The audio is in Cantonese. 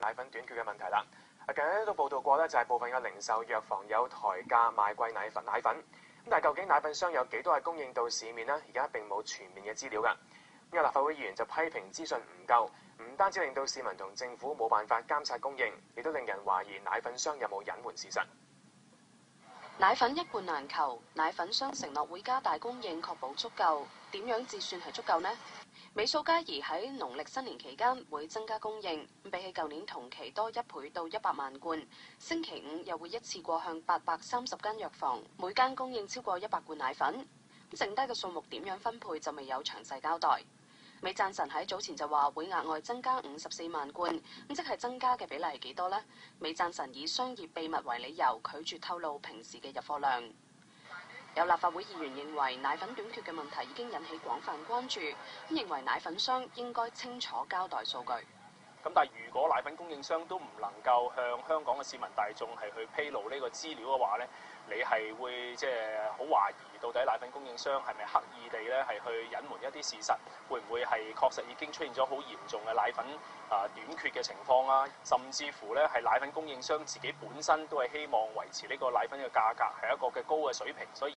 奶粉短缺嘅問題啦。近日都報道過咧，就係部分嘅零售藥房有抬價賣貴奶粉。咁但係究竟奶粉商有幾多係供應到市面呢？而家並冇全面嘅資料㗎。有立法會議員就批評資訊唔夠，唔單止令到市民同政府冇辦法監察供應，亦都令人懷疑奶粉商有冇隱瞞事實。奶粉一罐難求，奶粉商承諾會加大供應，確保足夠。點樣至算係足夠呢？美素佳怡喺農曆新年期間會增加供應，比起舊年同期多1倍到100萬罐。星期五又會一次過向830間藥房，每間供應超過100罐奶粉。剩低嘅數目點樣分配就未有詳細交代。美贊臣喺早前就話會額外增加54萬罐，咁即係增加嘅比例係幾多呢？美贊臣以商業秘密為理由拒絕透露平時嘅入貨量。有立法會議員認為奶粉短缺嘅問題已經引起廣泛關注，咁認為奶粉商應該清楚交代數據。咁但係如果奶粉供應商都唔能夠向香港嘅市民大眾係去披露呢個資料嘅話咧，你係會即係好懷疑到底奶粉供應商係咪刻意地咧係去隱瞞一啲事實，會唔會係確實已經出現咗好嚴重嘅奶粉短缺嘅情況啊？甚至乎咧係奶粉供應商自己本身都係希望維持呢個奶粉嘅價格係一個嘅高嘅水平，所以